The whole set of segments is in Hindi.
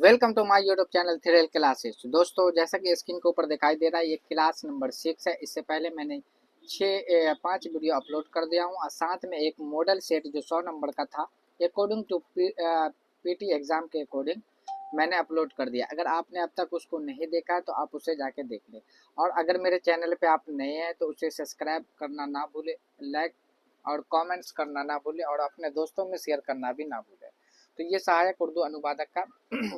Welcome to my YouTube channel Thrill Classes. दोस्तों, जैसा कि स्क्रीन के ऊपर दिखाई दे रहा है, ये क्लास नंबर 6 है। इससे पहले मैंने 5 वीडियो अपलोड कर दिया हूँ और साथ में एक मॉडल सेट जो 100 नंबर का था अकॉर्डिंग टू पीटी एग्ज़ाम के अकॉर्डिंग मैंने अपलोड कर दिया। अगर आपने अब तक उसको नहीं देखा है तो आप उसे जाके देख लें। और अगर मेरे चैनल पे आप नए हैं तो उसे सब्सक्राइब करना ना भूलें, लाइक और कमेंट्स करना ना भूलें और अपने दोस्तों में शेयर करना भी ना भूलें। तो ये सहायक उर्दू अनुवादक का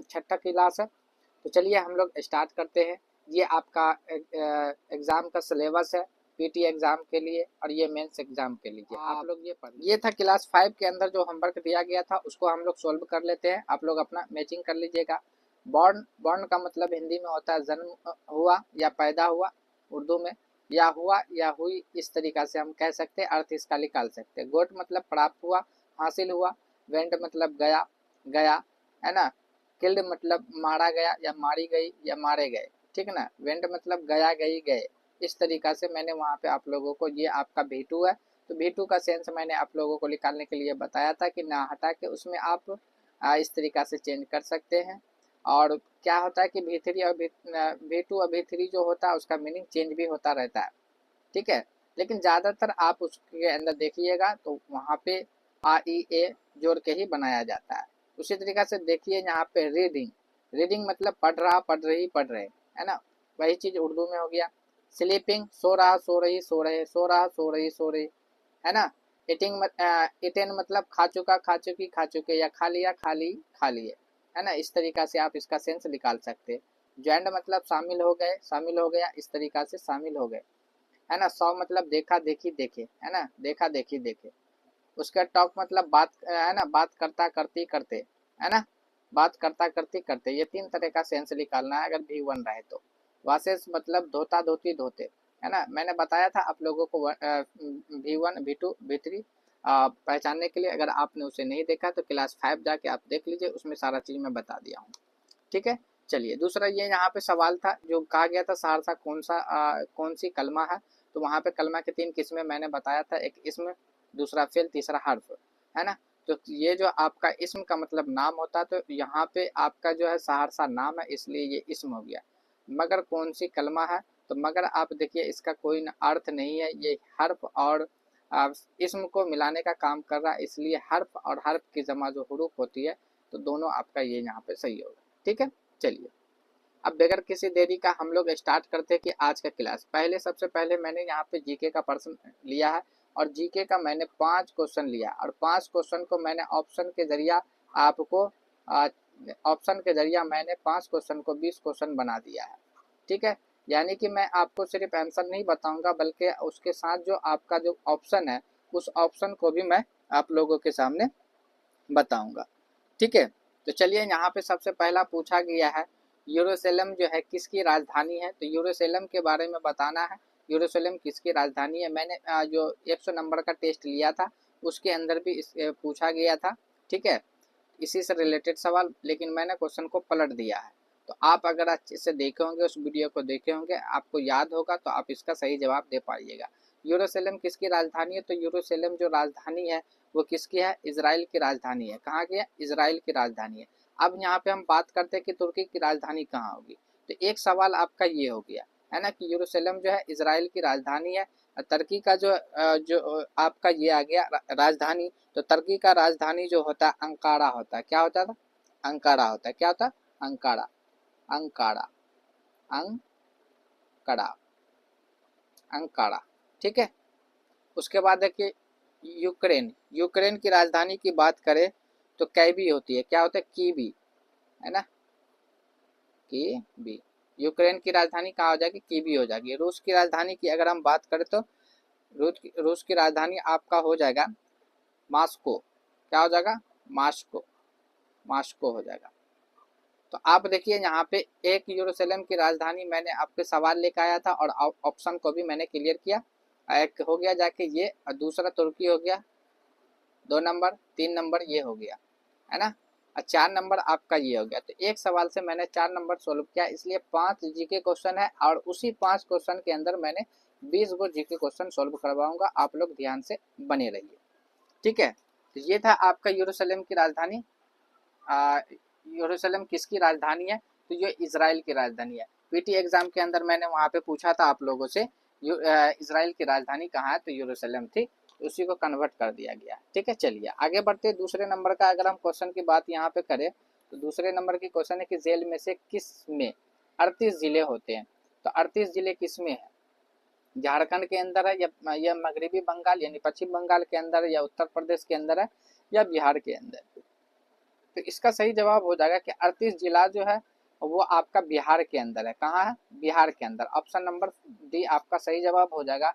छठा क्लास है। तो चलिए हम लोग स्टार्ट करते हैं। ये आपका एग्ज़ाम का सिलेबस है पीटी एग्ज़ाम के लिए और ये मेंस एग्ज़ाम के लिए। आप लोग ये था क्लास 5 के अंदर जो होमवर्क दिया गया था उसको हम लोग सॉल्व कर लेते हैं। आप लोग अपना मैचिंग कर लीजिएगा। बॉर्न बॉर्न का मतलब हिंदी में होता है जन्म हुआ या पैदा हुआ उर्दू में, या हुआ या हुई, इस तरीक़ा से हम कह सकते हैं, अर्थ इसका निकाल सकते हैं। गोट मतलब प्राप्त हुआ, हासिल हुआ। वेंट मतलब गया गया, है ना। किल्ड मतलब मारा गया या मारी गई या मारे गए, ठीक है ना। वेंट मतलब गया गई गए। इस तरीक़ा से मैंने वहाँ पे आप लोगों को, ये आपका V2 है तो V2 का सेंस मैंने आप लोगों को निकालने के लिए बताया था कि ना हटा के उसमें आप इस तरीक़ा से चेंज कर सकते हैं। और क्या होता है कि V3 और V2 और V3 जो होता है उसका मीनिंग चेंज भी होता रहता है, ठीक है। लेकिन ज़्यादातर आप उसके अंदर देखिएगा तो वहाँ पे आ ई ए जोड़ के ही बनाया जाता है। उसी तरीक़े से देखिए यहाँ पे रीडिंग, रीडिंग मतलब पढ़ रहा, पढ़ रही, पढ़ रहे, है ना। वही चीज़ उर्दू में हो गया। स्लीपिंग सो रहा, सो रही, सो रहे, सो रहा, सो रही, सो रही, है ना। इटेन मतलब खा चुका, खा चुकी, खा चुके, या खा लिया, खा ली, खा लिए, है ना। इस तरीक़ा से आप इसका सेंस निकाल सकते हैं। ज्वाइंड मतलब शामिल हो गए, शामिल हो गया, इस तरीक़ा से शामिल हो गए, है ना। सौ मतलब देखा, देखी, देखे, है ना, देखा, देखी, देखे। उसका टॉक मतलब बात, है ना, बात करता, करती, करते, है ना, बात करता, करती, करते। ये 3 तरह का सेंस निकालना है अगर V1 रहे तो। वासेस मतलब धोता, धोती, धोते, है ना। मैंने बताया था आप लोगों को V1 V2 V3 पहचानने के लिए। अगर आपने उसे नहीं देखा तो क्लास 5 जाके आप देख लीजिए, उसमें सारा चीज़ मैं बता दिया हूँ, ठीक है। चलिए दूसरा ये यहाँ पे सवाल था जो कहा गया था सहरसा कौन सी कलमा है। तो वहाँ पे कलमा की 3 किस्में मैंने बताया था, एक इसम, दूसरा फेल, तीसरा हर्फ, है ना। तो ये जो आपका इसम का मतलब नाम होता है, तो यहाँ पे आपका जो है सहरसा नाम है इसलिए ये इसम हो गया। मगर कौन सी कलमा है, तो मगर आप देखिए इसका कोई अर्थ नहीं है, ये हर्फ और इसम को मिलाने का काम कर रहा है, इसलिए हर्फ और हर्फ की जमा जो हरूफ होती है तो दोनों आपका ये यहाँ पे सही होगा, ठीक है। चलिए अब बगैर किसी देरी का हम लोग स्टार्ट करते हैं कि आज का क्लास। सबसे पहले मैंने यहाँ पे जीके का प्रश्न लिया है और जीके का मैंने 5 क्वेश्चन लिया और 5 क्वेश्चन को मैंने ऑप्शन के जरिया आपको ऑप्शन के जरिया मैंने 5 क्वेश्चन को 20 क्वेश्चन बना दिया है, ठीक है। यानी कि मैं आपको सिर्फ आंसर नहीं बताऊंगा बल्कि उसके साथ जो आपका जो ऑप्शन है उस ऑप्शन को भी मैं आप लोगों के सामने बताऊंगा, ठीक है। तो चलिए यहाँ पे सबसे पहला पूछा गया है यरूशलेम जो है किसकी राजधानी है। तो यरूशलेम के बारे में बताना है, यरूशलेम किसकी राजधानी है। मैंने जो 100 नंबर का टेस्ट लिया था उसके अंदर भी पूछा गया था, ठीक है, इसी से रिलेटेड सवाल, लेकिन मैंने क्वेश्चन को पलट दिया है। तो आप अगर अच्छे से देखे होंगे, उस वीडियो को देखे होंगे, आपको याद होगा तो आप इसका सही जवाब दे पाइएगा। यरूशलेम किसकी राजधानी है, तो यरूशलेम जो राजधानी है वो किसकी है, इजराइल की राजधानी है। कहाँ की है, इजराइल की राजधानी है। अब यहाँ पे हम बात करते हैं कि तुर्की की राजधानी कहाँ होगी। तो एक सवाल आपका ये हो गया है ना कि यरूशलेम जो है इजराइल की राजधानी है। तुर्की का जो आपका ये आ गया राजधानी, तो तुर्की का राजधानी जो होता है अंकारा होता है। क्या होता था, अंकारा होता है। क्या होता है, अंकारा, अंकारा, अंकड़ा, अंकारा, ठीक है। उसके बाद देखिए यूक्रेन, यूक्रेन की राजधानी की बात करें तो कैबी होती है। क्या होता है, कीवी, है ना, कीवी। यूक्रेन की राजधानी कहाँ हो जाएगी, कीवी हो जाएगी। रूस की राजधानी की अगर हम बात करें तो रूस की राजधानी आपका हो जाएगा मॉस्को। क्या हो जाएगा, मॉस्को, मॉस्को हो जाएगा। तो आप देखिए यहाँ पे एक यरूशलेम की राजधानी मैंने आपके सवाल लेकर आया था और ऑप्शन को भी मैंने क्लियर किया। एक हो गया जाके ये, और दूसरा तुर्की हो गया 2 नंबर, 3 नंबर ये हो गया, है ना, और 4 नंबर आपका ये हो गया। तो एक सवाल से मैंने 4 नंबर सोल्व किया, इसलिए 5 जीके क्वेश्चन है और उसी 5 क्वेश्चन के अंदर मैंने 20 गो जीके क्वेश्चन सोल्व करवाऊंगा। आप लोग ध्यान से बने रहिए, ठीक है। तो ये था आपका यरूशलेम की राजधानी यरूशलेम किसकी राजधानी है? तो ये इजराइल की राजधानी है। पीटी एग्जाम के अंदर मैंने वहाँ पे पूछा था आप लोगों से इजराइल की राजधानी कहाँ है, तो यरूशलेम थी, तो उसी को कन्वर्ट कर दिया गया। ठीक है, चलिए आगे बढ़ते। दूसरे नंबर का अगर हम क्वेश्चन की बात यहाँ पे करें तो दूसरे नंबर की क्वेश्चन है कि जेल में से किस में 38 जिले होते हैं? तो 38 जिले किस में है? झारखंड के अंदर है या मगरबी बंगाल यानी पश्चिम बंगाल के अंदर है, या उत्तर प्रदेश के अंदर है, या बिहार के अंदर? तो इसका सही जवाब हो जाएगा कि 38 जिला जो है वो आपका बिहार के अंदर है। कहाँ है? बिहार के अंदर। ऑप्शन नंबर डी आपका सही जवाब हो जाएगा।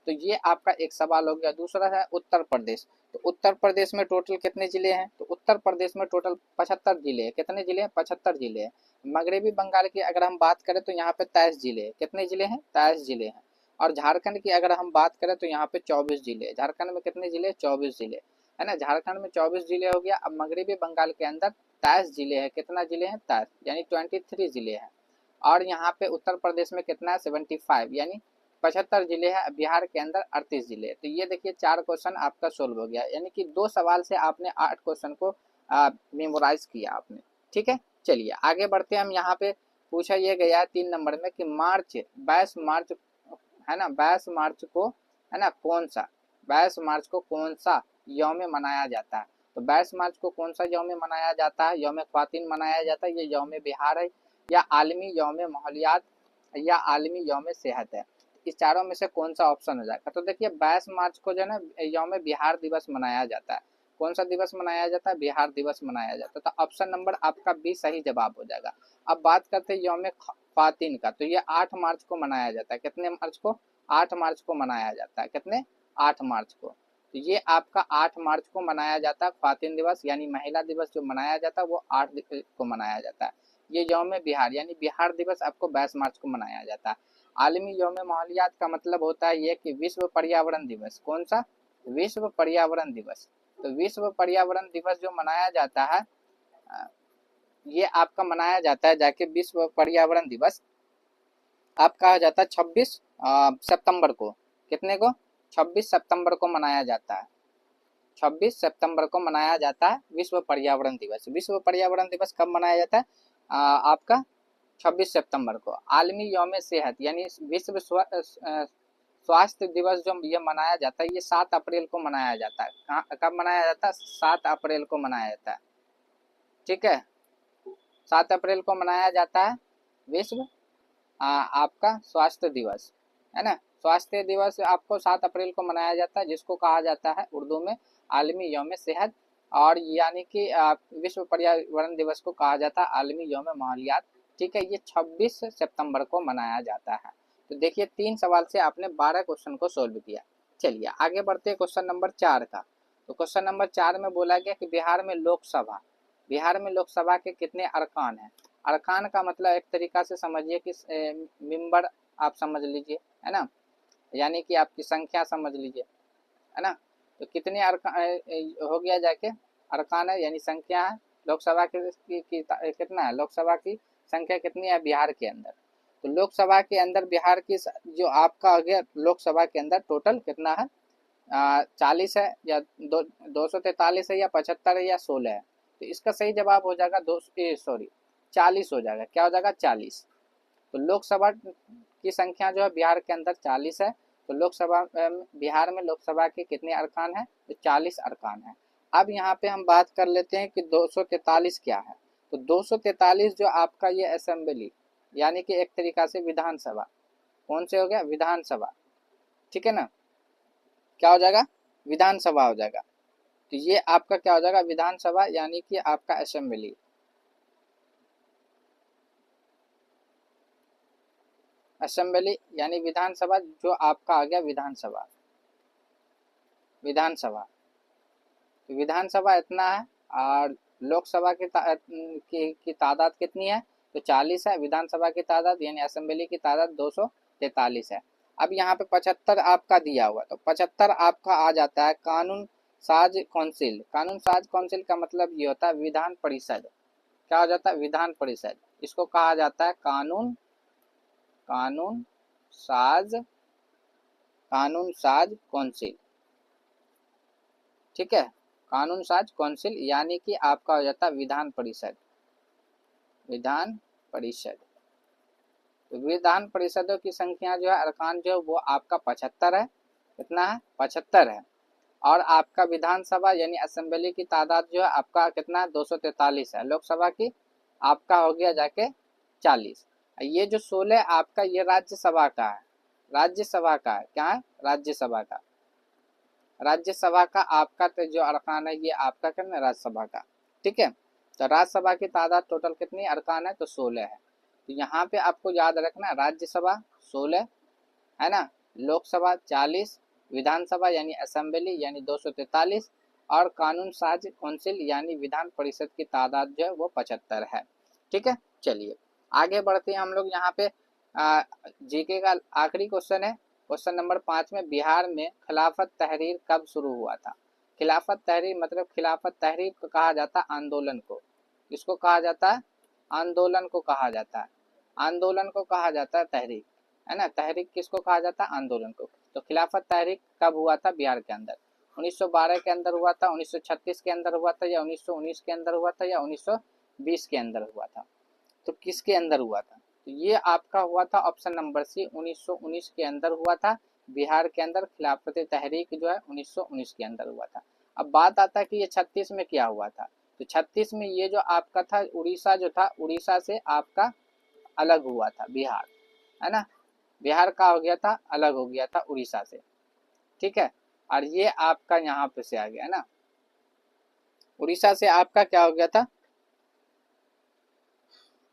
तो ये आपका एक सवाल हो गया। दूसरा है उत्तर प्रदेश। तो उत्तर प्रदेश में टोटल कितने जिले हैं? तो उत्तर प्रदेश में टोटल 75 जिले हैं। कितने जिले हैं? 75 जिले हैं। मगरबी बंगाल की अगर हम बात करें तो यहाँ पे 23 जिले हैं। कितने जिले हैं? 23 जिले हैं। और झारखंड की अगर हम बात करें तो यहाँ पे 24 जिले। झारखंड में कितने जिले? 24 जिले, है ना। झारखंड में 24 जिले हो गया। अब मगरबी बंगाल के अंदर 23 जिले हैं। कितना जिले हैं? 23, यानी 23 जिले हैं। और यहाँ पे उत्तर प्रदेश में कितना है? 75, यानी 75 जिले हैं। बिहार के अंदर 38 जिले। तो ये देखिए 4 क्वेश्चन आपका सोल्व हो गया, यानी कि 2 सवाल से आपने 8 क्वेश्चन को मेमोराइज किया आपने। ठीक है, चलिए आगे बढ़ते हैं। हम यहाँ पे पूछा ये गया 3 नंबर में कि 22 मार्च, है ना, 22 मार्च को, है ना, कौन सा 22 मार्च को कौन सा यौम मनाया जाता है? तो 22 मार्च को कौन सा यौम मनाया जाता है? यौम ख्वातीन मनाया जाता है, ये यौम बिहार है, या आलमी यौम माहौलियात, या आलमी यौम सेहत है? इस चारों में से कौन सा ऑप्शन हो जाएगा? तो देखिए 22 मार्च को जो है ना यौम बिहार दिवस मनाया जाता है। कौन सा दिवस मनाया जाता है? बिहार दिवस मनाया जाता है। तो ऑप्शन नंबर आपका बी सही जवाब हो जाएगा। अब बात करते हैं यौम ख्वातीन का। तो ये 8 मार्च को मनाया जाता है। कितने मार्च को? 8 मार्च को मनाया जाता है। कितने? 8 मार्च को। तो ये आपका 8 मार्च को मनाया जाता है ख्वातीन दिवस, यानी महिला दिवस जो मनाया जाता है वो 8 को मनाया जाता है। ये यौम बिहार यानी बिहार दिवस आपको 22 मार्च को मनाया जाता है। आलमी यौम माहौलियात का मतलब होता है ये कि विश्व पर्यावरण दिवस। कौन सा? विश्व पर्यावरण दिवस। तो विश्व पर्यावरण दिवस जो मनाया जाता है ये आपका मनाया जाता है जाके विश्व पर्यावरण दिवस आप कहा जाता है 26 सितंबर को। कितने को? 26 सितंबर को मनाया जाता है। 26 सितंबर को मनाया जाता है विश्व पर्यावरण दिवस। विश्व पर्यावरण दिवस कब मनाया जाता है? आपका 26 सितंबर को। आलमी यौम सेहत यानी विश्व स्वास्थ्य दिवस जो ये मनाया जाता है ये 7 अप्रैल को मनाया जाता है। कब मनाया जाता है? 7 अप्रैल को मनाया जाता है। ठीक है, 7 अप्रैल को मनाया जाता है विश्व आपका स्वास्थ्य दिवस, है ना। स्वास्थ्य दिवस आपको 7 अप्रैल को मनाया जाता है, जिसको कहा जाता है उर्दू में आलमी यौम सेहत, और यानी कि विश्व पर्यावरण दिवस को कहा जाता है आलमी यौम माहौलियात। ठीक है, ये 26 सितंबर को मनाया जाता है। तो देखिए 3 सवाल से आपने 12 क्वेश्चन को सोल्व किया। चलिए आगे बढ़ते हैं क्वेश्चन नंबर 4 का। तो क्वेश्चन नंबर 4 में बोला गया कि बिहार में लोकसभा के कितने अरकान हैं? अरकान का मतलब एक तरीका से समझिए कि मेंबर आप समझ लीजिए, है ना, यानी कि आपकी संख्या समझ लीजिए, है ना। तो कितने अरकान हो गया जाके? अरकान है यानी संख्या है। लोकसभा की कितना है? लोकसभा की संख्या कितनी है बिहार के अंदर? तो लोकसभा के अंदर बिहार की जो आपका हो गया लोकसभा के अंदर टोटल कितना है? 40 है, या 243 है, या 75 है, या 16 है? तो इसका सही जवाब हो जाएगा 40 हो जाएगा। क्या हो जाएगा? 40। तो लोकसभा की संख्या जो है बिहार के अंदर 40 है। तो लोकसभा बिहार में लोकसभा के कितने अरकान हैं? तो 40 अरकान हैं। अब यहाँ पे हम बात कर लेते हैं कि 243 क्या है। तो 243 जो आपका ये असेंबली यानी कि एक तरीका से विधानसभा, कौन से हो गया? विधानसभा। ठीक है ना, क्या हो जाएगा? विधानसभा हो जाएगा। तो ये आपका क्या हो जाएगा? विधानसभा यानी कि आपका असेंबली। असेंबली यानी विधानसभा, जो आपका आ गया विधानसभा। तो विधानसभा इतना है, और लोकसभा की तादाद कितनी है? तो 40 है विधानसभा की तादाद, यानी असेंबली की तादाद 243 है। अब यहाँ पे 75 आपका दिया हुआ, तो 75 आपका आ जाता है कानून साज काउंसिल। कानून साज काउंसिल का मतलब ये होता है विधान परिषद। क्या हो जाता है? विधान परिषद। इसको कहा जाता है कानून साज काउंसिल। ठीक है, कानून साज काउंसिल यानी कि आपका हो जाता है विधान परिषद। विधान परिषद। विधान परिषदों की संख्या जो है अरकान जो वो आपका 75 है। कितना है? 75 है। और आपका विधानसभा यानी असेंबली की तादाद जो है आपका कितना 243 है। लोकसभा की आपका हो गया जाके 40। ये जो 16 आपका ये राज्यसभा का है। राज्यसभा का है, क्या है? राज्यसभा का। राज्यसभा का आपका तो जो अरकान है ये आपका करना राज्यसभा का। ठीक है, तो राज्यसभा की तादाद टोटल कितनी अरकान है? तो 16 है। तो यहाँ पे आपको याद रखना राज्यसभा 16 है ना, लोकसभा 40, विधानसभा यानी असेंबली यानी 243 और कानून साज काउंसिल यानी विधान परिषद की तादाद जो है वो 75 है। ठीक है, चलिए आगे बढ़ते हैं हम लोग। यहाँ पे जीके का आखिरी क्वेश्चन है, क्वेश्चन नंबर 5 में बिहार में खिलाफत तहरीर कब शुरू हुआ था? खिलाफत तहरीर मतलब खिलाफत तहरीर को कहा जाता है आंदोलन को। इसको कहा जाता है आंदोलन को कहा जाता है। आंदोलन को कहा जाता है तहरीक, है ना। तहरीक किसको कहा जाता है? आंदोलन को। तो खिलाफत तहरीक कब हुआ था बिहार के अंदर? 1912 के अंदर हुआ था, 1936 के अंदर हुआ था, या 1919 के अंदर हुआ था, या 1920 के अंदर हुआ था? तो किसके अंदर हुआ था? तो ये आपका हुआ था ऑप्शन नंबर सी, 1919 के अंदर हुआ था। बिहार के अंदर खिलाफत तहरीक जो है 1919 के अंदर हुआ था। अब बात आता है कि ये 36 में क्या हुआ था? तो 36 में ये जो आपका था उड़ीसा जो था, उड़ीसा से आपका अलग हुआ था बिहार, है ना। बिहार का हो गया था अलग हो गया था उड़ीसा से। ठीक है, और ये आपका यहाँ पे से आ गया है ना, उड़ीसा से आपका क्या हो गया था?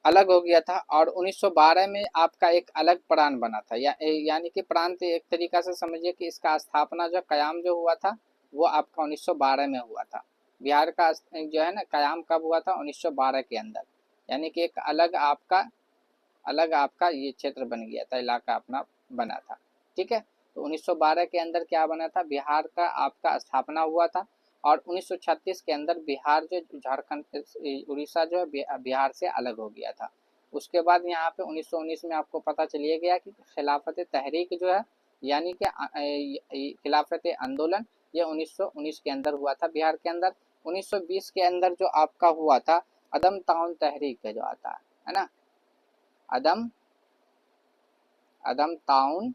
अलग हो गया था। और 1912 में आपका एक अलग प्रांत बना था, यानी कि प्रांत एक तरीका से समझिए कि इसका स्थापना जो कयाम जो हुआ था वो आपका 1912 में हुआ था। बिहार का जो है ना कयाम कब हुआ था? 1912 के अंदर, यानी कि एक अलग आपका ये क्षेत्र बन गया था, इलाका अपना बना था। ठीक है, तो 1912 के अंदर क्या बना था? बिहार का आपका स्थापना हुआ था। और 1936 के अंदर बिहार जो झारखंड उड़ीसा जो है बिहार से अलग हो गया था। उसके बाद यहाँ पे 1919 में आपको पता चलिए गया कि खिलाफत तहरीक जो है यानी कि खिलाफत आंदोलन ये 1919 के अंदर हुआ था बिहार के अंदर। 1920 के अंदर जो आपका हुआ था अदम ताउन तहरीक का जो आता है ना, अदम अदम ताउन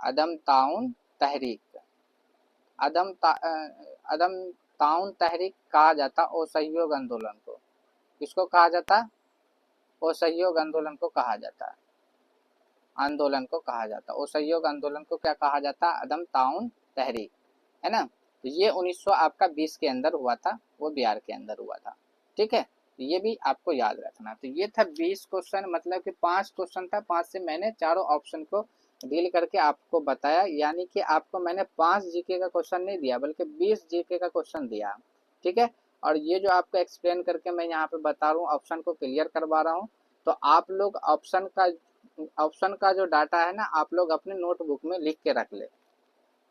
अदम ताउन तहरीक, अदम ताउन तहरीक कहा जाता असहयोग आंदोलन को। किसको कहा जाता? असहयोग आंदोलन को कहा जाता, आंदोलन को कहा जाता। असहयोग आंदोलन को क्या कहा जाता? अदम ताउन तहरीक, है ना। तो ये 1900 आपका 20 के अंदर हुआ था, वो बिहार के अंदर हुआ था। ठीक है, तो ये भी आपको याद रखना। तो ये था 20 क्वेश्चन, मतलब कि 5 क्वेश्चन था, 5 से मैंने चारों ऑप्शन को डील करके आपको बताया। यानी कि आपको मैंने 5 जीके का क्वेश्चन नहीं दिया बल्कि 20 जीके का क्वेश्चन दिया। ठीक है, और ये जो आपको एक्सप्लेन करके मैं यहाँ पे बता रहा हूँ, ऑप्शन को क्लियर करवा रहा हूँ। तो आप लोग ऑप्शन का जो डाटा है ना आप लोग अपने नोटबुक में लिख के रख ले,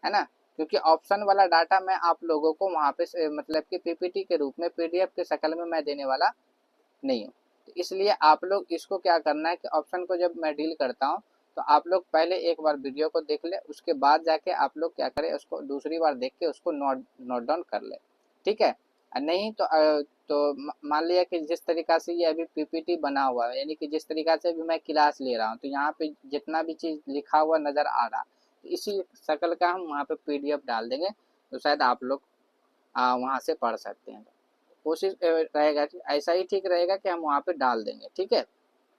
है ना। क्योंकि ऑप्शन वाला डाटा मैं आप लोगों को वहाँ पे मतलब कि पीपीटी के रूप में पीडीएफ के शक्ल में मैं देने वाला नहीं हूँ। तो इसलिए आप लोग इसको क्या करना है कि ऑप्शन को जब मैं डील करता हूँ तो आप लोग पहले एक बार वीडियो को देख ले, उसके बाद जाके आप लोग क्या करें उसको दूसरी बार देख के उसको नोट डाउन कर ले। ठीक है, नहीं तो मान लिया कि जिस तरीका से ये अभी पीपीटी बना हुआ है, यानी कि जिस तरीका से अभी मैं क्लास ले रहा हूँ, तो यहाँ पे जितना भी चीज़ लिखा हुआ नज़र आ रहा तो इसी शक्ल का हम वहाँ पे पीडीएफ डाल देंगे, तो शायद आप लोग वहाँ से पढ़ सकते हैं। कोशिश रहेगा कि ऐसा ही ठीक रहेगा कि हम वहाँ पे डाल देंगे। ठीक है,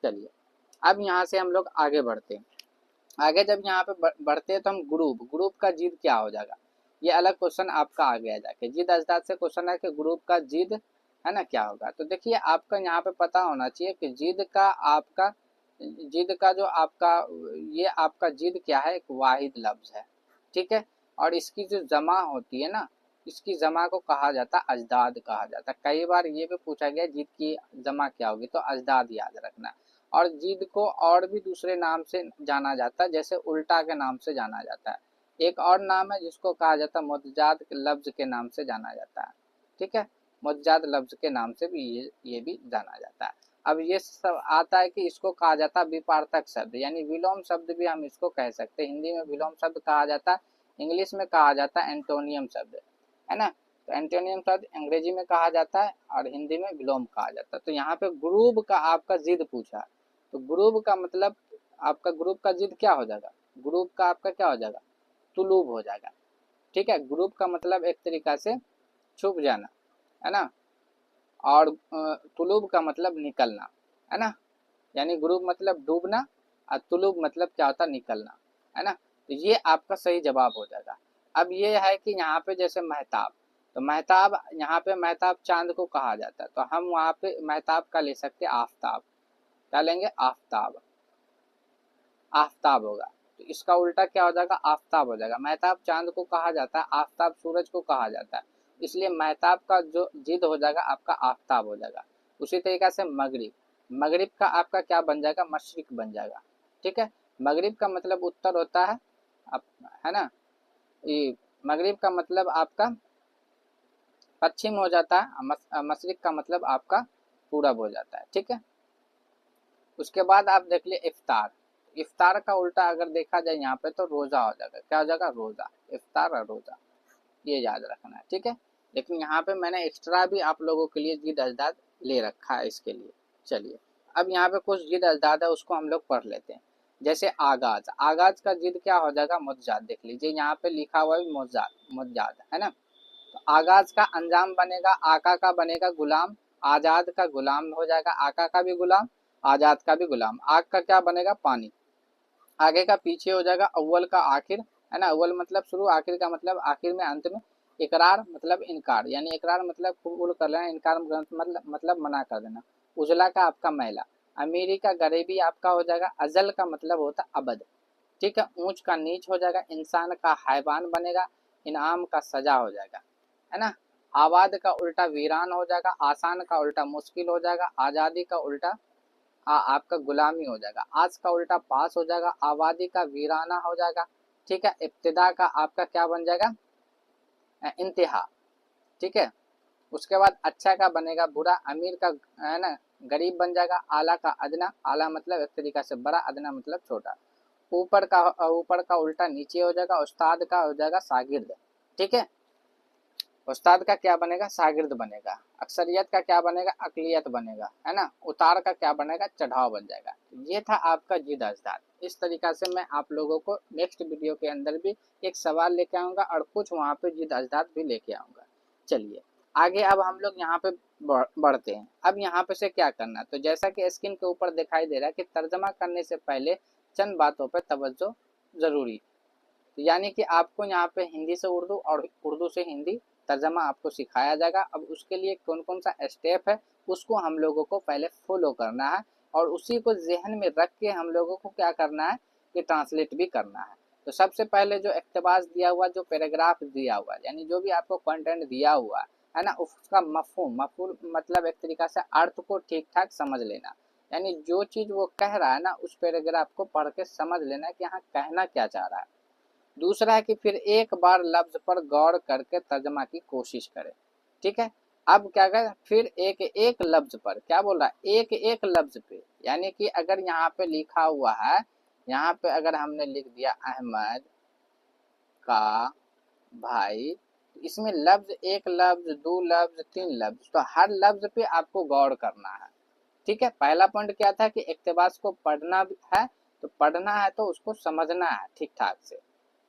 चलिए अब यहाँ से हम लोग आगे बढ़ते हैं। आगे जब यहाँ पे बढ़ते हैं तो हम ग्रुप का जिद क्या हो जाएगा, ये अलग क्वेश्चन आपका आ गया जाके। जिद अजदाद से क्वेश्चन है कि ग्रुप का जिद है ना क्या होगा। तो देखिए आपका यहाँ पे पता होना चाहिए कि जिद का जो आपका ये आपका जिद क्या है, एक वाहिद लफ्ज है। ठीक है, और इसकी जो जमा होती है ना, इसकी जमा को कहा जाता अजदाद कहा जाता। कई बार ये भी पूछा गया जिद की जमा क्या होगी, तो अजदाद याद रखना। और जिद को और भी दूसरे नाम से जाना जाता है, जैसे उल्टा के नाम से जाना जाता है। एक और नाम है जिसको कहा जाता है मुतजाद लफ्ज के नाम से जाना जाता है। ठीक है, मुतजाद लफ्ज के नाम से भी ये भी जाना जाता है। अब ये सब आता है कि इसको कहा जाता है विपार्थक शब्द, यानी विलोम शब्द भी हम इसको कह सकते हैं। हिंदी में विलोम शब्द कहा जाता है, इंग्लिश में कहा जाता है एंटोनियम शब्द, है ना। तो एंटोनियम शब्द अंग्रेजी में कहा जाता है और हिंदी में विलोम कहा जाता है। तो यहाँ पे ग्रुप का आपका जिद पूछा, तो ग्रुप का मतलब आपका ग्रुप का जिद क्या हो जाएगा, ग्रुप का आपका क्या हो जाएगा, तुलुब हो जाएगा। ठीक है, ग्रुप का मतलब एक तरीका से छुप जाना, है ना, और तुलुब का मतलब निकलना, है ना, यानी ग्रुप मतलब डूबना और तुलुब मतलब क्या होता है, निकलना, है ना। तो ये आपका सही जवाब हो जाएगा। अब ये है कि यहाँ पे जैसे महताब, तो महताब, यहाँ पे महताब चांद को कहा जाता है, तो हम वहाँ पे महताब का ले सकते हैं आफ्ताब, क्या लेंगे, आफ्ताब, आफ्ताब होगा। तो इसका उल्टा क्या हो जाएगा, आफ्ताब हो जाएगा। महताब चांद को कहा जाता है, आफ्ताब सूरज को कहा जाता है, इसलिए महताब का जो जिद हो जाएगा आपका आफ्ताब हो जाएगा। उसी तरीके से मगरिब, मगरिब का आपका क्या बन जाएगा, मशरिक बन जाएगा। ठीक है, मगरिब का मतलब उत्तर होता है, है ना, ये मगरिब का मतलब आपका पश्चिम हो जाता है, मशरिक का मतलब आपका पूरब हो जाता है। ठीक है, उसके बाद आप देख लिए इफ्तार, इफ्तार का उल्टा अगर देखा जाए यहाँ पे तो रोजा हो जाएगा, क्या हो जाएगा, रोजा, इफ्तार और रोजा, ये याद रखना है। ठीक है, लेकिन यहाँ पे मैंने एक्स्ट्रा भी आप लोगों के लिए जिद अजदाद ले रखा है इसके लिए। चलिए, अब यहाँ पे कुछ जिद अजदाद है उसको हम लोग पढ़ लेते हैं। जैसे आगाज, आगाज का जिद क्या हो जाएगा, मुज्जाद, देख लीजिए यहाँ पे लिखा हुआ है मुज्जाद, मुज्जाद, है ना। तो आगाज का अंजाम बनेगा, आका का बनेगा गुलाम, आजाद का गुलाम हो जाएगा, आका का भी गुलाम, आजाद का भी गुलाम। आग का क्या बनेगा, पानी, आगे का पीछे हो जाएगा, अव्वल का आखिर, है ना, अव्वल मतलब शुरू, आखिर का मतलब आखिर में, अंत में। इकरार मतलब इनकार, यानी इकरार मतलब कबूल कर लेना, इनकार मतलब मना कर देना। उजला का आपका मैला, अमीरी का गरीबी आपका हो जाएगा, अजल का मतलब होता अबद। ठीक है, ऊंच का नीच हो जाएगा, इंसान का हैवान बनेगा, इनाम का सजा हो जाएगा, है ना। आबाद का उल्टा वीरान हो जाएगा, आसान का उल्टा मुश्किल हो जाएगा, आज़ादी का उल्टा आपका गुलामी हो जाएगा, आज का उल्टा पास हो जाएगा, आबादी का वीराना हो जाएगा। ठीक है, इब्तिदा का आपका क्या बन जाएगा, इंतहा। ठीक है, उसके बाद अच्छा का बनेगा बुरा, अमीर का, है ना, गरीब बन जाएगा, आला का अदना, आला मतलब एक तरीका से बड़ा, अदना मतलब छोटा। ऊपर का उल्टा नीचे हो जाएगा, उस्ताद का हो जाएगा शागिर्द। ठीक है, उस्ताद का क्या बनेगा, शागिर्द बनेगा। अक्सरियत का क्या बनेगा, अकलियत बनेगा, है ना। उतार का क्या बनेगा, चढ़ाव बन जाएगा। ये था आपका जिद अजदाद। इस तरीका से मैं आप लोगों को नेक्स्ट वीडियो के अंदर भी एक सवाल लेके आऊँगा और कुछ वहाँ पे जिद अजदाद भी लेके आऊँगा। चलिए आगे अब हम लोग यहाँ पे बढ़ते हैं। अब यहाँ पे से क्या करना, तो जैसा कि स्क्रीन के ऊपर दिखाई दे रहा है कि तर्जमा करने से पहले चंद बातों पर तवज्जो ज़रूरी, यानी कि आपको यहाँ पे हिंदी से उर्दू और उर्दू से हिंदी तर्जमा आपको सिखाया जाएगा। अब उसके लिए कौन कौन सा स्टेप है उसको हम लोगों को पहले फॉलो करना है और उसी को जहन में रख के हम लोगों को क्या करना है कि ट्रांसलेट भी करना है। तो सबसे पहले जो इक्तबास दिया हुआ, जो पैराग्राफ दिया हुआ, यानी जो भी आपको कंटेंट दिया हुआ है ना, उसका मफहूम मतलब एक तरीका से अर्थ को ठीक ठाक समझ लेना, यानी जो चीज़ वो कह रहा है ना उस पैराग्राफ को पढ़ के समझ लेना कि यहाँ कहना क्या चाह रहा है। दूसरा है कि फिर एक बार लफ्ज पर गौर करके तर्जमा की कोशिश करें। ठीक है, अब क्या करें, फिर एक एक लफ्ज पर, क्या बोल रहा है, एक एक लफ्ज पे, यानी कि अगर यहाँ पे लिखा हुआ है, यहाँ पे अगर हमने लिख दिया अहमद का भाई, इसमें लफ्ज, एक लफ्ज, दो लफ्ज, तीन लफ्ज, तो हर लफ्ज पे आपको गौर करना है। ठीक है, पहला पॉइंट क्या था कि इक्तबास को पढ़ना है, तो पढ़ना है तो उसको समझना है ठीक ठाक से।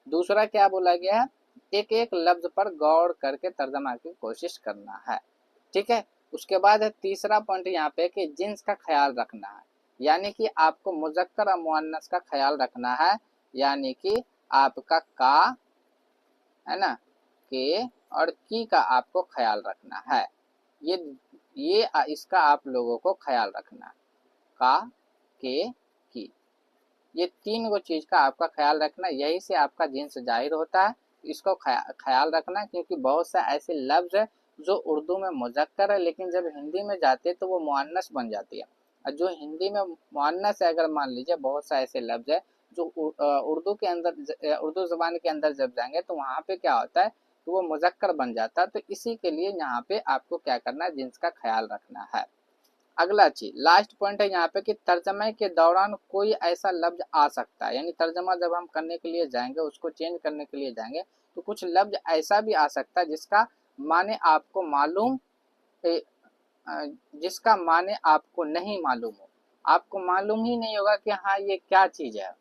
दूसरा क्या बोला गया है, एक एक लफ्ज पर गौर करके तर्जमा की कोशिश करना है। ठीक है, उसके बाद है तीसरा पॉइंट यहाँ पे कि जिन्स का ख्याल रखना है, यानी कि आपको मुज़क्कर और मुअन्नस का ख्याल रखना है, यानी कि आपका का, है ना, के और की का आपको ख्याल रखना है। ये इसका आप लोगों को ख्याल रखना है, का, के, की, ये तीन गो चीज़ का आपका ख्याल रखना, यही से आपका जिन्स जाहिर होता है। इसको ख्याल रखना, क्योंकि बहुत से ऐसे लफ्ज़ है जो उर्दू में मुज़क्कर है लेकिन जब हिंदी में जाते तो वो मुअन्नस बन जाती है, और जो हिंदी में मुअन्नस है, अगर मान लीजिए बहुत से ऐसे लफ्ज़ है जो उर्दू के अंदर, उर्दू ज़बान के अंदर जब जाएंगे तो वहाँ पे क्या होता है कि वो मुज़क्कर बन जाता है। तो इसी के लिए यहाँ पे आपको क्या करना है, जिन्स का ख्याल रखना है। अगला चीज, लास्ट पॉइंट है यहाँ पे कि तर्जमे के दौरान कोई ऐसा लफ्ज आ सकता है, यानी तर्जमा जब हम करने के लिए जाएंगे, उसको चेंज करने के लिए जाएंगे, तो कुछ लफ्ज ऐसा भी आ सकता है जिसका माने आपको मालूम जिसका माने आपको नहीं मालूम हो, आपको मालूम ही नहीं होगा कि हाँ ये क्या चीज है,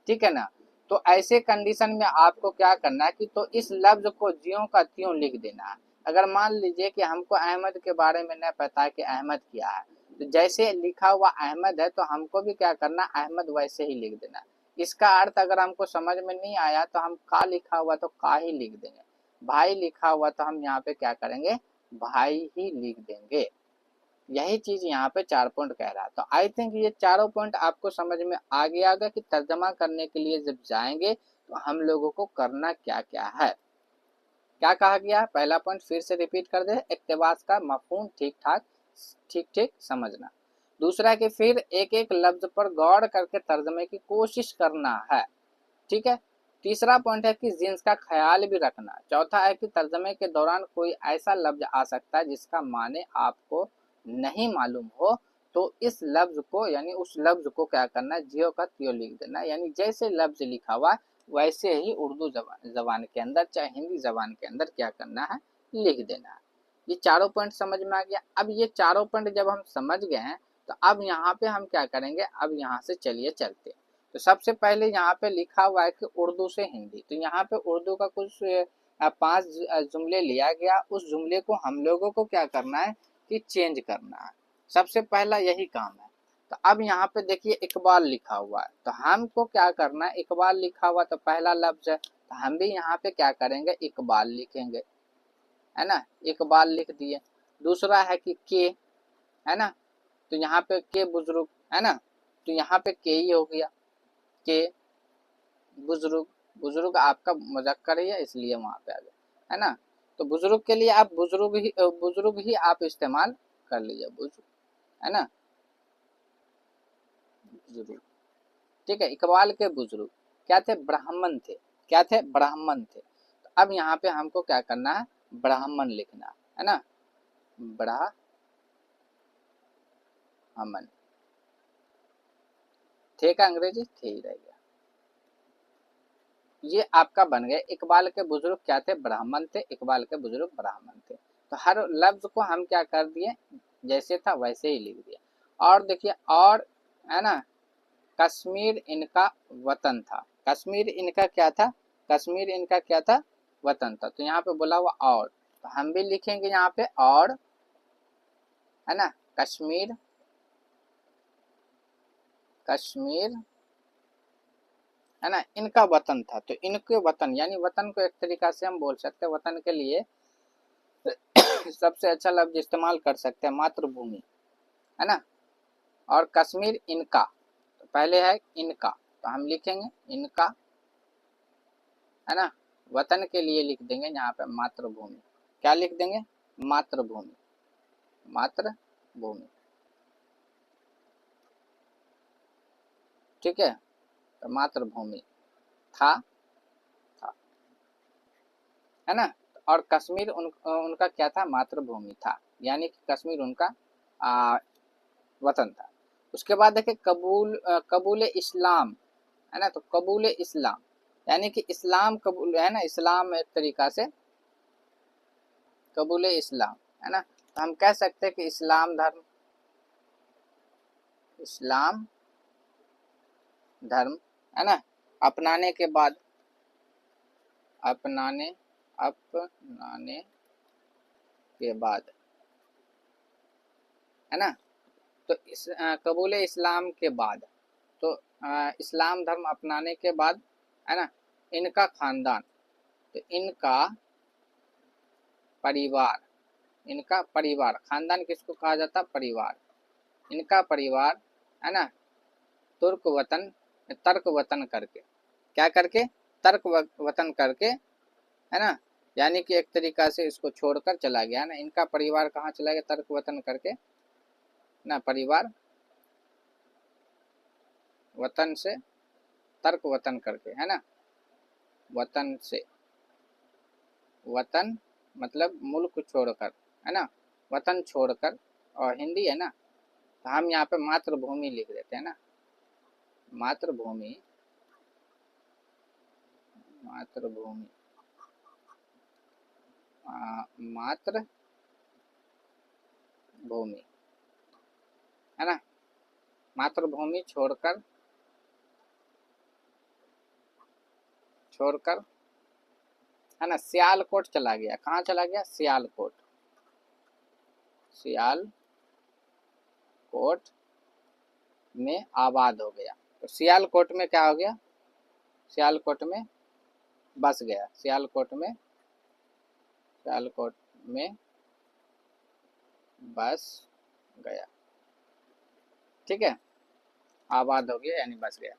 ठीक है ना। तो ऐसे कंडीशन में आपको क्या करना है कि तो इस लफ्ज को ज्यों का त्यों लिख देना है। अगर मान लीजिए कि हमको अहमद के बारे में नहीं पता है कि अहमद क्या है, तो जैसे लिखा हुआ अहमद है तो हमको भी क्या करना, अहमद वैसे ही लिख देना। इसका अर्थ अगर हमको समझ में नहीं आया तो हम का लिखा हुआ तो का ही लिख देंगे, भाई लिखा हुआ तो हम यहाँ पे क्या करेंगे, भाई ही लिख देंगे। यही चीज यहाँ पे 4 पॉइंट कह रहा है। तो आई थिंक ये चारों पॉइंट आपको समझ में आ गया होगा कि तर्जमा करने के लिए जब जाएंगे तो हम लोगों को करना क्या क्या है। क्या कहा गया, पहला पॉइंट फिर से रिपीट कर दे, इक्तिबास का मफहूम ठीक ठीक समझना। दूसरा कि फिर एक एक लफ्ज पर गौर करके तर्जमे की कोशिश करना है, ठीक है। तीसरा पॉइंट है कि जिन्स का ख्याल भी रखना। चौथा है कि तर्जमे के दौरान कोई ऐसा लफ्ज आ सकता है जिसका माने आपको नहीं मालूम हो, तो इस लफ्ज को यानी उस लफ्ज को क्या करना है, जियो का त्यों लिख देना। यानी जैसे लफ्ज लिखा हुआ वैसे ही उर्दू जबान के अंदर चाहे हिंदी जबान के अंदर क्या करना है, लिख देना है। ये चारों पॉइंट समझ में आ गया। अब ये चारों पॉइंट जब हम समझ गए हैं तो अब यहाँ पे हम क्या करेंगे, अब यहाँ से चलिए चलते। तो सबसे पहले यहाँ पे लिखा हुआ है कि उर्दू से हिंदी, तो यहाँ पे उर्दू का कुछ 5 जुमले लिया गया। उस जुमले को हम लोगों को क्या करना है कि चेंज करना है, सबसे पहला यही काम है। तो अब यहाँ पे देखिए इकबाल लिखा हुआ है, तो हमको क्या करना है, इकबाल लिखा हुआ तो पहला लफ्ज है, तो हम भी यहाँ पे क्या करेंगे, इकबाल लिखेंगे, है ना, इकबाल लिख दिए। दूसरा है कि के, है ना, तो यहाँ पे के बुजुर्ग, है ना, तो यहाँ पे के ही हो गया, के बुजुर्ग, बुजुर्ग आपका मुजक्कर ही है इसलिए वहां पे आ गया, है ना। तो बुजुर्ग के लिए आप बुजुर्ग ही आप इस्तेमाल कर लीजिए, बुजुर्ग, है ना, बुजुर्ग, ठीक है। इकबाल के बुजुर्ग क्या थे, ब्राह्मण थे, क्या थे, ब्राह्मण थे। तो अब यहाँ पे हमको क्या करना है, ब्राह्मण लिखना है ना, ब्राह्मण, थे का अंग्रेजी थे ही रह गया। ये आपका बन गया, इकबाल के बुजुर्ग क्या थे, ब्राह्मण थे, इकबाल के बुजुर्ग ब्राह्मण थे। तो हर लफ्ज को हम क्या कर दिए, जैसे था वैसे ही लिख दिया। और देखिए, और, है ना, कश्मीर इनका वतन था, कश्मीर इनका क्या था, कश्मीर इनका क्या था, वतन था। तो यहाँ पे बोला हुआ और, तो हम भी लिखेंगे यहाँ पे और, है ना, कश्मीर, कश्मीर, है ना, इनका वतन था। तो इनके वतन यानी वतन को एक तरीका से हम बोल सकते हैं, वतन के लिए सबसे अच्छा लफ्ज इस्तेमाल कर सकते हैं मातृभूमि, है ना। और कश्मीर इनका, तो पहले है इनका, तो हम लिखेंगे इनका, है ना, वतन के लिए लिख देंगे यहाँ पे मातृभूमि, क्या लिख देंगे, मातृभूमि, मातृभूमि, ठीक है। तो मातृभूमि था, है ना। और कश्मीर उनका क्या था, मातृभूमि था, यानी कि कश्मीर उनका वतन था। उसके बाद देखिए कबूल इस्लाम, है ना, तो कबूल इस्लाम यानी कि इस्लाम कबूल, है ना, इस्लाम एक तरीका से कबूल इस्लाम, है ना। तो हम कह सकते हैं कि इस्लाम धर्म, इस्लाम धर्म, है ना, अपनाने के बाद, अपनाने अपनाने के बाद, है ना। तो इस कबूल इस्लाम के बाद, तो इस्लाम धर्म अपनाने के बाद, है ना, इनका खानदान, तो इनका परिवार, इनका परिवार, खानदान किसको कहा जाता है, परिवार, इनका परिवार, है ना, तुर्क वतन, तर्क वतन करके, क्या करके, तर्क वतन करके, है ना, यानी कि एक तरीका से इसको छोड़कर चला गया ना, इनका परिवार कहाँ चला गया, तर्क वतन करके ना, परिवार वतन से तर्क वतन करके, है ना, वतन से, वतन मतलब मुल्क छोड़कर, है ना, वतन छोड़कर, और हिंदी है ना, तो हम यहाँ पे मातृभूमि लिख देते हैं ना, मातृभूमि, मातृभूमि, मातृ भूमि, है ना, मातृभूमि छोड़कर है ना, सियालकोट चला गया। कहाँ चला गया? सियालकोट, सियालकोट में आबाद हो गया। तो सियालकोट में क्या हो गया? सियालकोट में बस गया, सियालकोट में बस गया। ठीक है, आबाद हो गया यानी बस गया।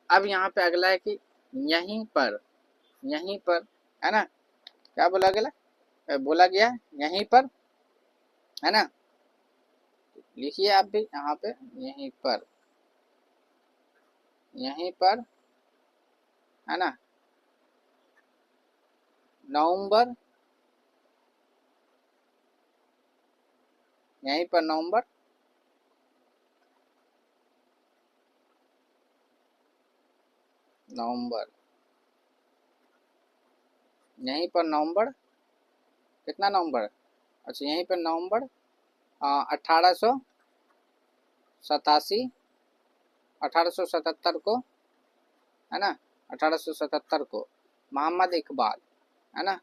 अब यहाँ पे अगला है कि यहीं पर है ना, क्या बोला गया यहीं पर, है ना, लिखिए आप भी यहाँ पे, यहीं पर है ना, नवंबर, यहीं पर नवंबर यहीं पर नवंबर, कितना नवंबर? अच्छा, यहीं पर नवंबर 1877 को, है ना, 1877 को मोहम्मद इकबाल, है ना,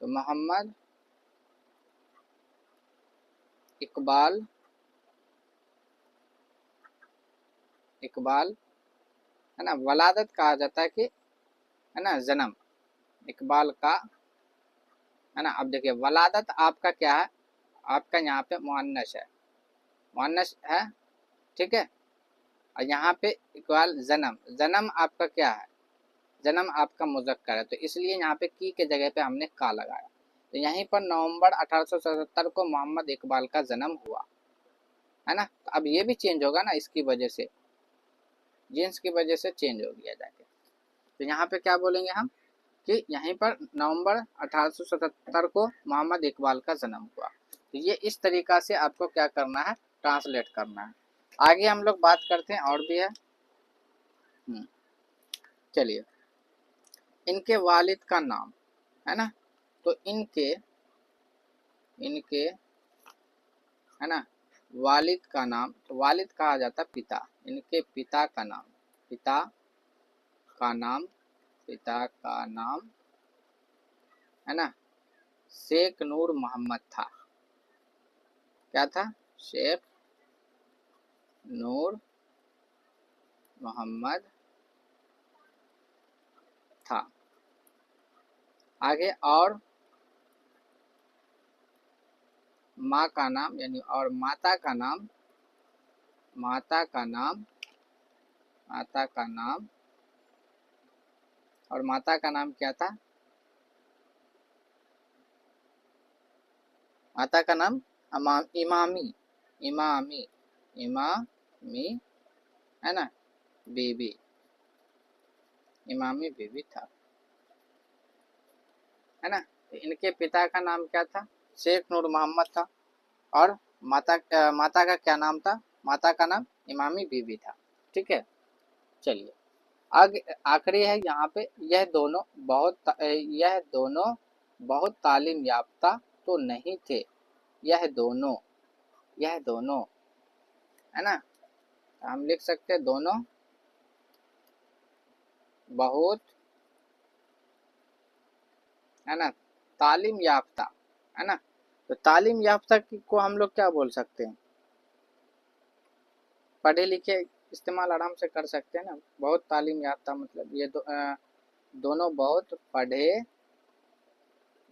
तो मोहम्मद इकबाल है ना, वलादत कहा जाता है कि, है ना, जन्म इकबाल का, है ना। अब देखिए वलादत आपका क्या है, आपका यहाँ पे मुअन्नस है, ठीक है। और यहाँ पे इकबाल जन्म आपका क्या है? जन्म आपका मुज़क्कर है, तो इसलिए यहाँ पे की के जगह पे हमने का लगाया। तो यहीं पर नवंबर 1877 को मोहम्मद इकबाल का जन्म हुआ, है ना। तो अब ये भी चेंज होगा ना, इसकी वजह से, जीन्स की वजह से चेंज हो गया जाके। तो यहाँ पे क्या बोलेंगे हम कि यहीं पर नवंबर 1877 को मोहम्मद इकबाल का जन्म हुआ। तो ये इस तरीका से आपको क्या करना है, ट्रांसलेट करना है। आगे हम लोग बात करते हैं, और भी है। चलिए, इनके वालिद का नाम, है ना, तो इनके है ना, वालिद का नाम, तो वालिद कहा जाता पिता, इनके पिता का नाम है ना, शेख नूर मोहम्मद था। क्या था? शेख नूर मोहम्मद था। आगे, और माँ का नाम, यानी और माता का नाम और माता का नाम क्या था? माता का नाम इमामी है ना, बीबी, इमामी बीबी था, है ना। तो इनके पिता का नाम क्या था? शेख नूर मोहम्मद था। और माता का क्या नाम था? माता का नाम इमामी बीबी था। ठीक है, चलिए आगे, आखिरी है यहाँ पे, यह दोनों बहुत तालीम याफ्ता तो नहीं थे। यह दोनों है ना, हम लिख सकते हैं दोनों बहुत, है ना, तालीम याफ्ता, है ना। तो तालीम याफ्ता को हम लोग क्या बोल सकते हैं? पढ़े लिखे इस्तेमाल आराम से कर सकते हैं ना। बहुत तालीम याफ्ता मतलब ये दोनों बहुत पढ़े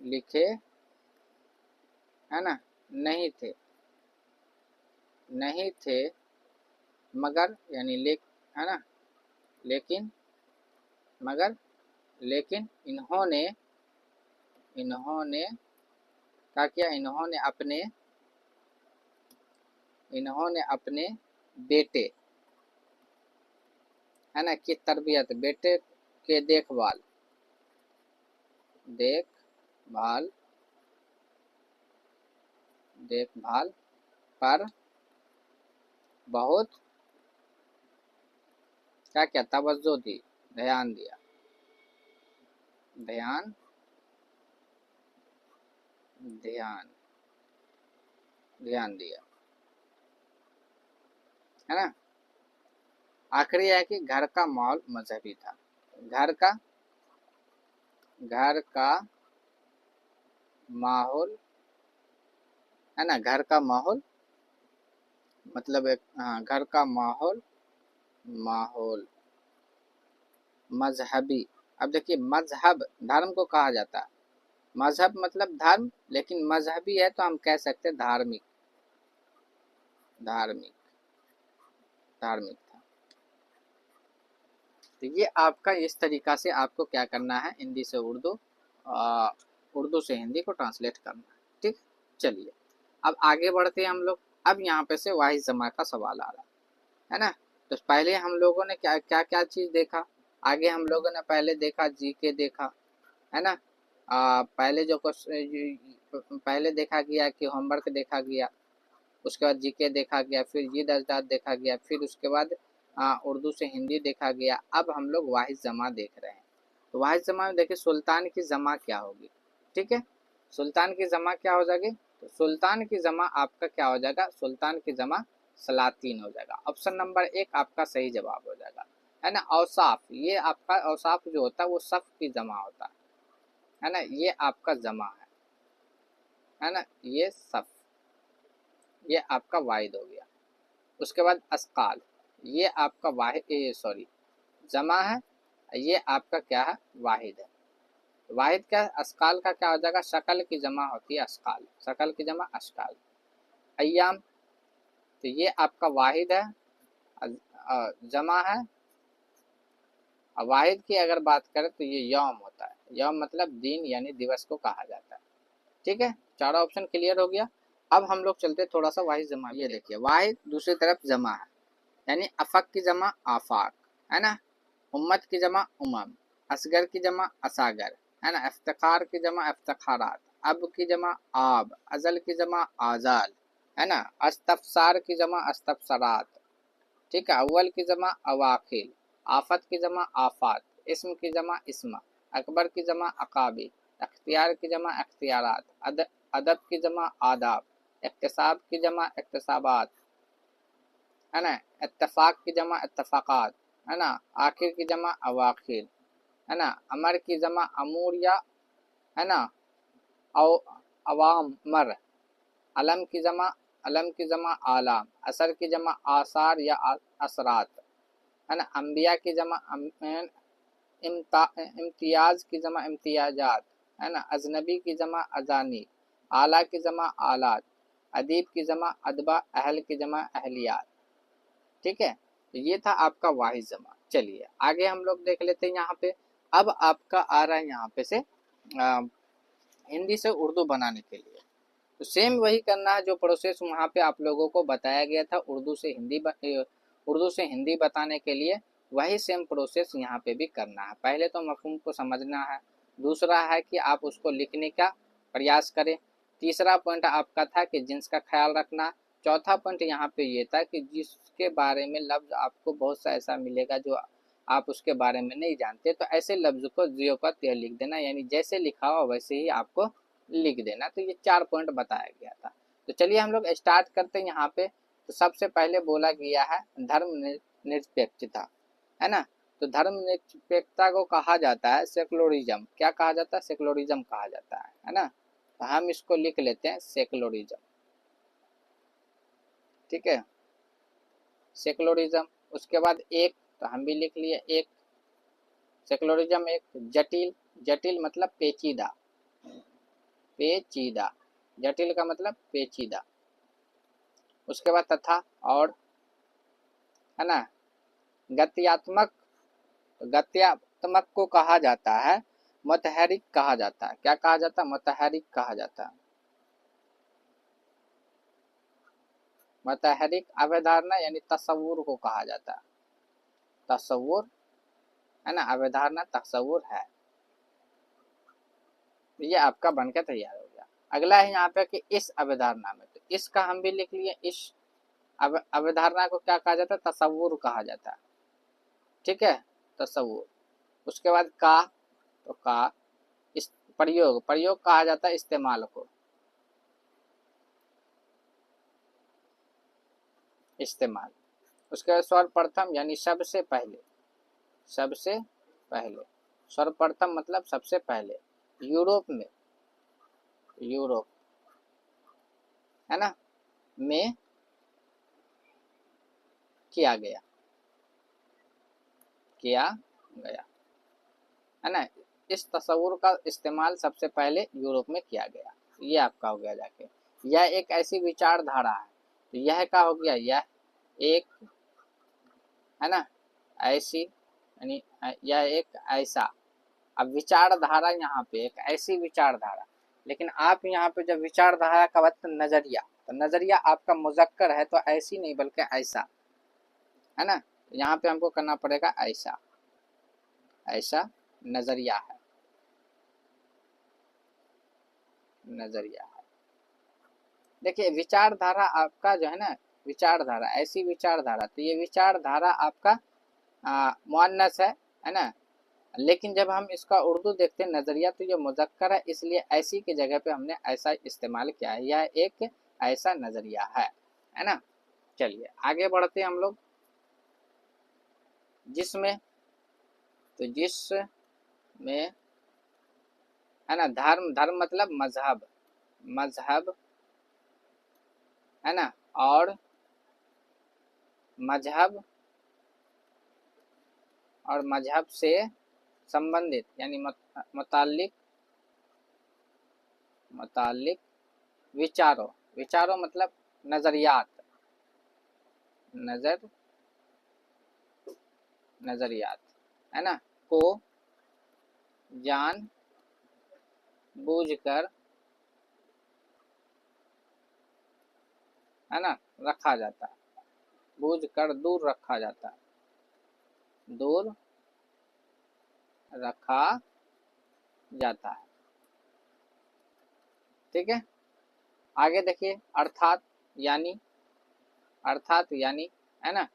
लिखे, है ना, नहीं थे मगर, यानी है ना, लेकिन इन्होंने क्या किया? इन्होंने अपने बेटे, है ना, की तरबियत, बेटे के देखभाल पर बहुत क्या तवज्जो दी, ध्यान दिया। ध्यान, ध्यान, ध्यान दिया, है ना। आखिरी है कि घर का माहौल मजहबी था। घर का, घर का माहौल, है ना, घर का माहौल मतलब एक, हाँ, घर का माहौल, माहौल मजहबी। अब देखिए मजहब धर्म को कहा जाता है, मजहब मतलब धर्म, लेकिन मजहबी है तो हम कह सकते हैं धार्मिक, धार्मिक, धार्मिक था। तो ये आपका इस तरीका से आपको क्या करना है, हिंदी से उर्दू, उर्दू से हिंदी को ट्रांसलेट करना है। ठीक, चलिए अब आगे बढ़ते हैं हम लोग। अब यहाँ पे से वाहिद जमा का सवाल आ रहा है ना। तो पहले हम लोगों ने क्या क्या क्या चीज़ देखा, आगे हम लोगों ने पहले देखा जीके देखा, है ना। पहले जो पहले देखा गया कि होमवर्क देखा गया, उसके बाद जीके देखा गया, फिर ये दर्जात देखा गया, फिर उसके बाद उर्दू से हिंदी देखा गया। अब हम लोग वाहिद जमा देख रहे हैं। तो वाहिद जमा में देखिए सुल्तान की जमा क्या होगी। ठीक है, सुल्तान की जमा क्या हो जाएगी, तो सुल्तान की जमा आपका क्या हो जाएगा, सुल्तान की जमा सलातीन हो जाएगा। ऑप्शन नंबर एक आपका सही जवाब हो जाएगा, है ना। औसाफ, ये आपका औसाफ जो होता है वो सफ की जमा होता है ना, ये आपका जमा है ना, ये सफ, ये आपका वाहिद हो गया। उसके बाद अस्काल, ये आपका वाहिद, सॉरी जमा है, ये आपका क्या है, वाहिद है। वाहिद क्या है, अस्काल का क्या हो जाएगा, शकल की जमा होती है अस्काल, शकल की जमा अस्काल। अय्याम, तो ये आपका वाहिद है, जमा है। वाहिद की अगर बात करें तो ये यौम होता है, यौम मतलब दिन यानी दिवस को कहा जाता है। ठीक है, चारों ऑप्शन क्लियर हो गया। अब हम लोग चलते थोड़ा सा वाहिद जमा। ये देखिए वाहिद दूसरी तरफ जमा है, यानी अफक की जमा आफाक, है ना। उम्मत की जमा उमम, असगर की जमा असागर, है ना। इफ्तिखार की जमा इफ्तिखारात, अब की जमा आब, अजल की जमा आजाल, है ना। अस्तफसार की जमा अस्तफसरात, ठीक है। अव्वल की जमा अवाखिल, आफत की जमा आफात, इस्म की जमा इस्मा, अकबर की जमा अकाबी, अख्तियार की जमा अख्तियारात, अदब की जमा आदाब, इक्तिसाब की जमा इक्तिसाबात, है ना। इत्तफाक की जमा इत्तफाकात, है ना। आखिर की जमा अवाखिर, है ना। अमर की जमा अमूर या, है ना, अवाम मर। अलम की जमा, अलम की जमा आलाम, असर की जमा आसार या असरात, है ना। अम्बिया की जमा इम्तियाज की जमा इम्तियाजात, है ना। अजनबी की जमा अजानी, आला की जमा आलात, अदीब की जमा अदबा, अहल की जमा अहलियात। ठीक है, तो ये था आपका वाहिद जमा। चलिए आगे हम लोग देख लेते हैं यहाँ पे। अब आपका आ रहा है यहाँ पे से हिंदी से उर्दू बनाने के लिए। तो सेम वही करना है जो प्रोसेस वहाँ पे आप लोगों को बताया गया था उर्दू से हिंदी बताने के लिए, वही सेम प्रोसेस यहाँ पे भी करना है। पहले तो मफ़हूम को समझना है, दूसरा है कि आप उसको लिखने का प्रयास करें, तीसरा पॉइंट आपका था कि जिन्स का ख्याल रखना, चौथा पॉइंट यहाँ पे ये था कि जिसके बारे में लफ्ज़ आपको बहुत सा ऐसा मिलेगा जो आप उसके बारे में नहीं जानते, तो ऐसे लफ्ज़ को ज्यों का त्यों लिख देना, यानी जैसे लिखा हो वैसे ही आपको लिख देना। तो ये 4 पॉइंट बताया गया था। तो चलिए हम लोग स्टार्ट करते हैं यहाँ पे। तो सबसे पहले बोला गया है धर्म निरपेक्षता, है ना। तो धर्म निरपेक्षता को कहा जाता है सेकुलरिज्म। क्या कहा जाता है, सेकुलरिज्म कहा जाता है ना। तो हम इसको लिख लेते हैं सेकुलरिज्म। ठीक है, सेकुलरिज्म। उसके बाद एक, तो हम भी लिख लिए एक, सेकुलरिज्म एक। जटिल, जटिल मतलब पेचीदा, पेचीदा, जटिल का मतलब पेचीदा। उसके बाद तथा और, है ना। गत्यात्मक, गत्यात्मक को कहा जाता है मतहरिक कहा जाता है। क्या कहा जाता है, मतहरिक कहा जाता है। मतहरिक अवधारणा यानी तसव्वुर को कहा जाता है, तसव्वुर, है ना। अवधारणा तसव्वुर है। ये आपका बनकर तैयार हो गया। अगला है यहाँ पे कि इस अवधारणा में, तो इसका हम भी लिख लिए। इस अवधारणा को क्या कहा जाता है, तसव्वुर कहा जाता है। ठीक है, तसव्वुर। उसके बाद का, तो का प्रयोग, प्रयोग कहा जाता है इस्तेमाल को, इस्तेमाल। उसके बाद सर्वप्रथम यानी सबसे पहले, सबसे पहले, सर्वप्रथम मतलब सबसे पहले, यूरोप में, यूरोप है ना, में किया गया, किया गया, है ना। इस तस्वुर का इस्तेमाल सबसे पहले यूरोप में किया गया, ये आपका हो गया जाके। यह एक ऐसी विचारधारा है, तो यह का हो गया, यह एक, है ना, ऐसी, यानी यह एक ऐसा। अब विचारधारा यहाँ पे एक ऐसी विचारधारा, लेकिन आप यहाँ पे जब विचारधारा का मतलब नजरिया, तो नजरिया आपका मुजक्कर है, तो ऐसी नहीं बल्कि ऐसा, है ना। यहाँ पे हमको करना पड़ेगा ऐसा, ऐसा नजरिया है, नजरिया है। देखिए विचारधारा आपका जो है ना, विचारधारा, ऐसी विचारधारा, तो ये विचारधारा आपका मुअन्नस है ना। लेकिन जब हम इसका उर्दू देखते हैं नजरिया, तो ये मुजक्कर है, इसलिए ऐसी की जगह पे हमने ऐसा इस्तेमाल किया है, यह एक ऐसा नजरिया है ना। चलिए आगे बढ़ते हैं हम लोग। जिसमें, तो जिसमें, है ना, धर्म, धर्म मतलब मजहब, मजहब, है ना, और मजहब, और मजहब से संबंधित यानी मुताल्लिक, मुताल्लिक विचारों, विचारों मतलब नजरियात, नजरियात, है ना, को जान बूझकर, है ना, रखा जाता है, बूझकर दूर रखा जाता है, दूर रखा जाता है। ठीक है, आगे देखिए, अर्थात यानी, अर्थात यानी, है ना,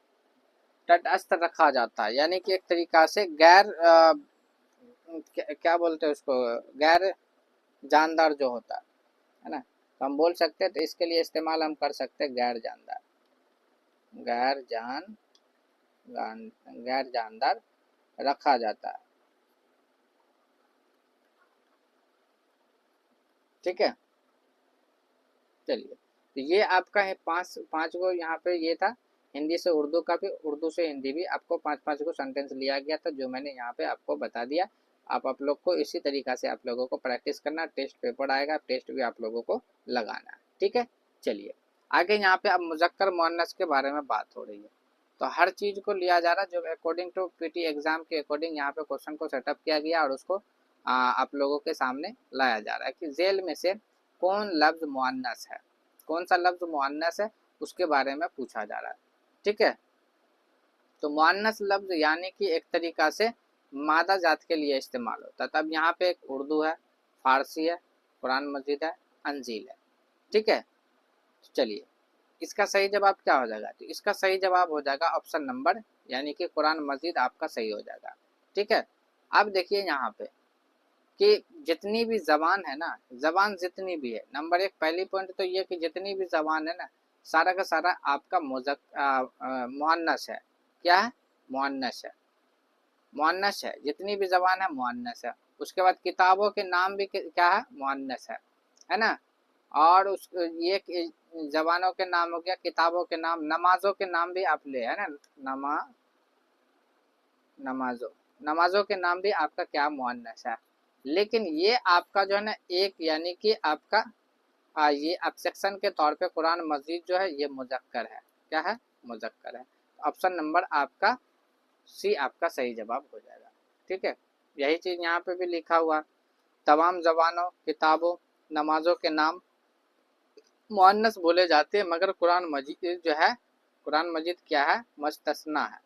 तटस्थ रखा जाता है, यानी कि एक तरीका से गैर क्या बोलते हैं उसको, गैर जानदार जो होता है ना, तो हम बोल सकते हैं, तो इसके लिए इस्तेमाल हम कर सकते हैं गैर जानदार, गैर गैर जानदार रखा जाता है। ठीक है, चलिए, तो ये आपका है पांच को, यहाँ पे ये था हिंदी से उर्दू का भी, उर्दू से हिंदी भी, आपको पांच को सेंटेंस लिया गया था, जो मैंने यहाँ पे आपको बता दिया। आप लोग को इसी तरीका से आप लोगों को प्रैक्टिस करना, टेस्ट पेपर आएगा, टेस्ट भी आप लोगों को लगाना है। ठीक है, चलिए आगे यहाँ पे अब मुजक्कर मुअन्नस के बारे में बात हो रही है, तो हर चीज को लिया जा रहा है जो अकॉर्डिंग टू पीटी एग्जाम के अकॉर्डिंग यहाँ पे क्वेश्चन को सेटअप किया गया, और उसको आप लोगों के सामने लाया जा रहा है कि जेल में से कौन लफ्ज मुअन्नस है, कौन सा लफ्ज मुअन्नस है, उसके बारे में पूछा जा रहा है। ठीक है, तो मुअन्नस लफ्ज यानी कि एक तरीका से मादा जात के लिए इस्तेमाल होता है। तब यहाँ पे एक उर्दू है, फारसी है, कुरान मजीद है, अंजील है। ठीक है, चलिए इसका सही जवाब क्या हो जाएगा, तो इसका सही जवाब हो जाएगा ऑप्शन नंबर, यानी कि कुरान मजीद आपका सही हो जाएगा। ठीक है, अब देखिए यहाँ पे कि जितनी भी जबान है ना, जबान जितनी भी है, नंबर एक पहली पॉइंट तो ये कि जितनी भी जबान है ना, सारा का सारा आपका मुअन्नस है। क्या है, मुअन्नस है, मुअन्नस है, जितनी भी जबान है मुअन्नस है। उसके बाद किताबों के नाम भी क्या है, मुअन्नस है ना। और उस ये जबानों के नाम हो गया, किताबों के नाम, नमाजों के नाम भी आप ले, है ना, नमाजों, नमाजों के नाम भी आपका क्या, मुअन्नस है। लेकिन ये आपका जो है ना एक, यानी कि आपका ये एक्सेप्शन के तौर पे कुरान मजीद जो है ये मुजक्कर है। क्या है, मुजक्कर है। ऑप्शन नंबर आपका सी आपका सही जवाब हो जाएगा। ठीक है, यही चीज यहाँ पे भी लिखा हुआ, तमाम जबानों, किताबों, नमाजों के नाम मुअन्नस बोले जाते हैं, मगर कुरान मजीद जो है, कुरान मजीद क्या है, मुस्तस्ना है,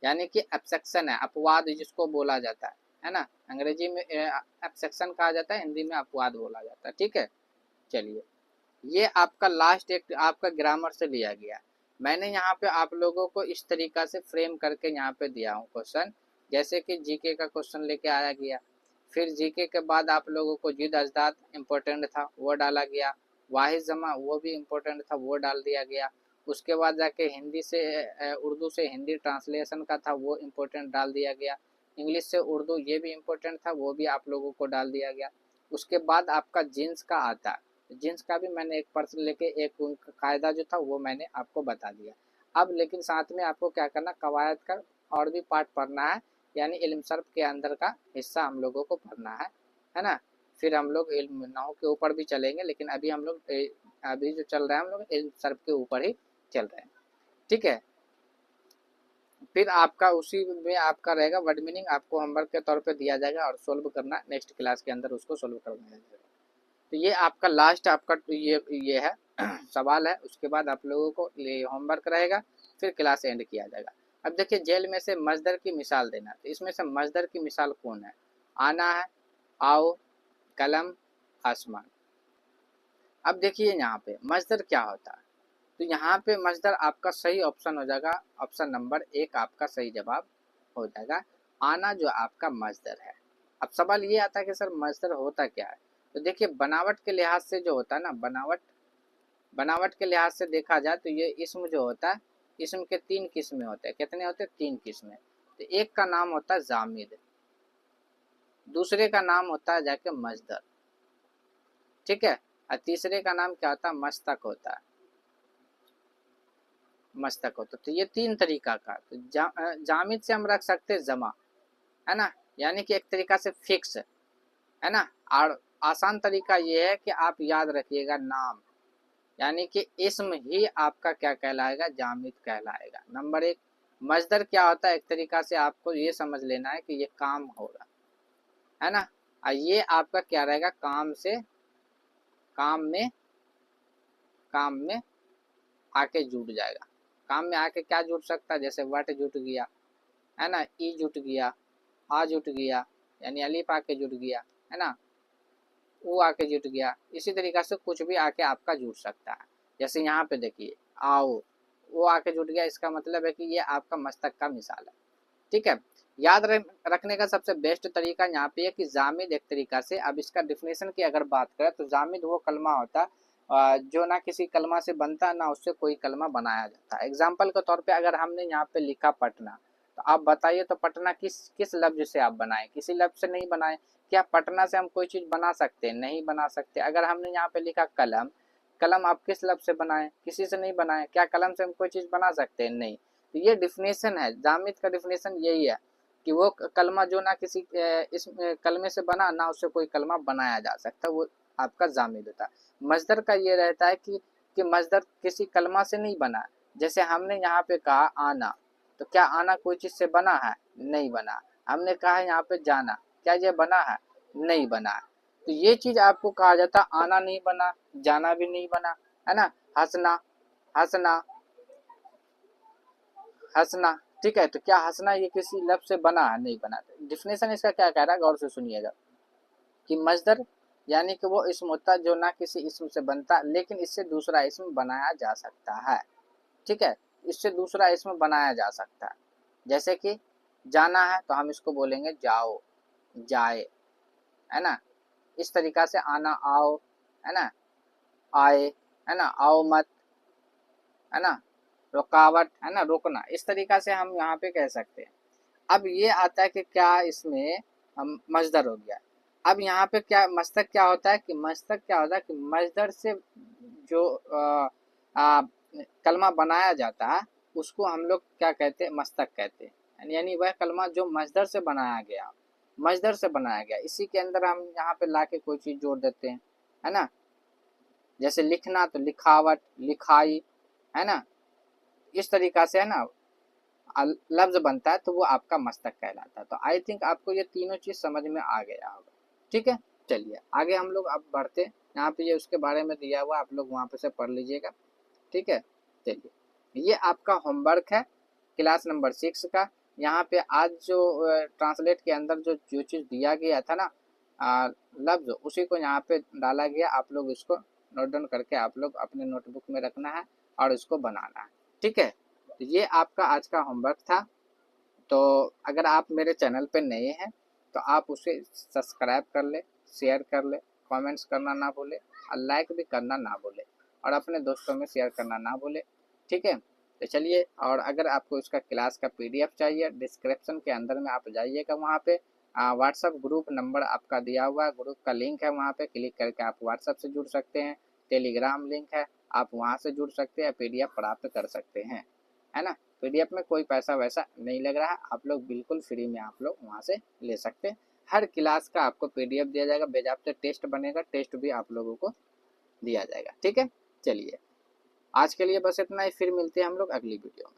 यानी कि एक्सेप्शन है, अपवाद जिसको बोला जाता है ना। अंग्रेजी में एक्सेप्शन कहा जाता है, हिंदी में अपवाद बोला जाता है। ठीक है, चलिए ये आपका लास्ट एक आपका ग्रामर से लिया गया। मैंने यहाँ पे आप लोगों को इस तरीका से फ्रेम करके यहाँ पे दिया हूँ क्वेश्चन, जैसे कि जीके का क्वेश्चन लेके आया गया, फिर जीके के बाद आप लोगों को जिद अजदाद इम्पोर्टेंट था, वो डाला गया। वाहिद जमा वो भी इम्पोर्टेंट था, वो डाल दिया गया। उसके बाद जाके हिंदी से उर्दू से हिंदी ट्रांसलेशन का था, वो इम्पोर्टेंट डाल दिया गया। इंग्लिश से उर्दू ये भी इम्पोर्टेंट था, वो भी आप लोगों को डाल दिया गया। उसके बाद आपका जीन्स का आता है, जीन्स का भी मैंने एक पर्सन लेके एक उनका कायदा जो था वो मैंने आपको बता दिया। अब लेकिन साथ में आपको क्या करना, कवायद का और भी पार्ट पढ़ना है, यानी इल्म सर्फ के अंदर का हिस्सा हम लोगों को पढ़ना है ना। फिर हम लोग इल्म नहू के ऊपर भी चलेंगे, लेकिन अभी हम लोग अभी जो चल रहा है हम लोग इल्म सर्फ के ऊपर ही चल रहे हैं, ठीक है। फिर आपका उसी में आपका रहेगा वर्ड मीनिंग, आपको होमवर्क के तौर पे दिया जाएगा और सोल्व करना, नेक्स्ट क्लास के अंदर उसको सोल्व करना है। तो ये आपका लास्ट आपका ये है सवाल है। उसके बाद आप लोगों को ये होमवर्क रहेगा, फिर क्लास एंड किया जाएगा। अब देखिए जेल में से मजदर की मिसाल देना, तो इसमें से मजदर की मिसाल कौन है? आना है, आओ, कलम, आसमान। अब देखिए यहाँ पे मजदर क्या होता है, तो यहाँ पे मजदर आपका सही ऑप्शन हो जाएगा, ऑप्शन नंबर 1 आपका सही जवाब हो जाएगा। आना जो आपका मजदर है। अब सवाल ये आता है कि सर मजदर होता क्या है? तो देखिए बनावट के लिहाज से जो होता है ना, बनावट के लिहाज से देखा जाए तो ये इसम जो होता है, इसम के 3 किस्में होते हैं। कितने होते हैं? 3 किस्में। तो एक का नाम होता है जामिद, दूसरे का नाम होता है जाके मजदर, ठीक है, और तीसरे का नाम क्या होता है? मस्तक होता है, मस्तक होता है। तो ये 3 तरीका का। तो जामिद से हम रख सकते हैं जमा, है ना, यानी कि एक तरीका से फिक्स, है ना। और आसान तरीका ये है कि आप याद रखिएगा नाम, यानी कि इसम ही आपका क्या कहलाएगा? जामिद कहलाएगा। नंबर 1 मजदर क्या होता है? एक तरीका से आपको ये समझ लेना है कि ये काम होगा, है ना। और ये आपका क्या रहेगा? काम में आके जुट जाएगा। काम में आके क्या जुट सकता है? जैसे वट जुट गया, है ना, ई जुट गया, आ जुट गया, यानी अलीफ आके जुट गया, है ना, वो आके जुट गया। इसी तरीका से कुछ भी आके आपका जुट सकता है। जैसे यहाँ पे देखिए आओ, वो आके जुट गया, इसका मतलब है कि ये आपका मस्तक का मिसाल है, ठीक है। याद रखने का सबसे बेस्ट तरीका यहाँ पे है कि जामिद एक तरीका से, अब इसका डिफिनेशन की अगर बात करें तो जामिद वो कलमा होता है जो ना किसी कलमा से बनता ना उससे कोई कलमा बनाया जाता है। एग्जाम्पल के तौर पे अगर हमने यहाँ पे लिखा पटना, तो आप बताइए तो पटना किस किस लफ्ज से आप बनाए? किसी लफ्ज से नहीं बनाए। क्या पटना से हम कोई चीज़ बना सकते हैं? नहीं बना सकते। अगर हमने यहाँ पे लिखा कलम, कलम आप किस लफ्ज से बनाए? किसी से नहीं बनाए। क्या कलम से हम कोई चीज़ बना सकते हैं? नहीं। तो ये डिफिनेशन है, जामिद का डिफिनेशन यही है कि वो कलमा जो ना किसी इस कलमे से बना ना उससे कोई कलमा बनाया जा सकता, वो आपका जामिद होता है। मजदर का ये रहता है कि मजदर किसी कलमा से नहीं बना। जैसे हमने यहाँ पे कहा आना, तो क्या आना कोई चीज़ से बना है? नहीं बना। हमने कहा है यहाँ पे जाना, क्या ये बना है? नहीं बना है। तो ये चीज़ आपको कहा जाता है आना नहीं बना, जाना भी नहीं बना, है ना। हंसना, हंसना, हंसना, ठीक है। तो क्या हंसना ये किसी लफ्ज से बना है? नहीं बना। डिफिनेशन इसका क्या कह रहा है, गौर से सुनिएगा कि मजदर यानी कि वो इसम होता है जो ना किसी इसम से बनता लेकिन इससे दूसरा इसम बनाया जा सकता है, ठीक है। इससे दूसरा इसम बनाया जा सकता है। जैसे कि जाना है तो हम इसको बोलेंगे जाओ, जाए, है ना। इस तरीका से आना आओ, है ना, आए, है ना, आओ मत, है ना, रुकावट, है ना, रोकना। इस तरीका से हम यहाँ पे कह सकते हैं। अब ये आता है कि क्या इसमें हम मजदर हो गया। अब यहाँ पे क्या मस्तक क्या होता है कि मस्तक क्या होता है कि मजदर से जो आ, कलमा बनाया जाता है उसको हम लोग क्या कहते हैं? मस्तक कहते हैं। यानी वह कलमा जो मजदर से बनाया गया, मजदर से बनाया गया, इसी के अंदर हम यहाँ पे लाके कोई चीज़ जोड़ देते हैं, है ना। जैसे लिखना तो लिखावट, लिखाई, है ना। इस तरीका से, है ना, लफ्ज बनता है तो वो आपका मस्तक कहलाता है। तो आई थिंक आपको ये तीनों चीज़ समझ में आ गया होगा, ठीक है। चलिए आगे हम लोग अब बढ़ते हैं। यहाँ पे ये उसके बारे में दिया हुआ, आप लोग वहाँ पे से पढ़ लीजिएगा, ठीक है। चलिए ये आपका होमवर्क है क्लास नंबर 6 का। यहाँ पे आज जो ट्रांसलेट के अंदर जो चीज़ दिया गया था ना लफ्ज, उसी को यहाँ पे डाला गया। आप लोग इसको नोट डाउन करके आप लोग अपने नोटबुक में रखना है और इसको बनाना है, ठीक है। तो ये आपका आज का होमवर्क था। तो अगर आप मेरे चैनल पे नए हैं तो आप उसे सब्सक्राइब कर ले, शेयर कर ले, कमेंट्स करना ना भूले और लाइक भी करना ना भूले और अपने दोस्तों में शेयर करना ना भूले। ठीक है, तो चलिए, और अगर आपको इसका क्लास का पीडीएफ चाहिए, डिस्क्रिप्शन के अंदर में आप जाइएगा, वहाँ पे व्हाट्सअप ग्रुप नंबर आपका दिया हुआ है, ग्रुप का लिंक है, वहाँ पे क्लिक करके आप व्हाट्सअप से जुड़ सकते हैं। टेलीग्राम लिंक है, आप वहाँ से जुड़ सकते हैं, पीडीएफ प्राप्त कर सकते हैं, है ना। पीडीएफ में कोई पैसा वैसा नहीं लग रहा है, आप लोग बिल्कुल फ्री में आप लोग वहाँ से ले सकते हैं। हर क्लास का आपको पीडीएफ दिया जाएगा, बेजाबते टेस्ट बनेगा, टेस्ट भी आप लोगों को दिया जाएगा। ठीक है, चलिए आज के लिए बस इतना ही, फिर मिलते हैं हम लोग अगली वीडियो में।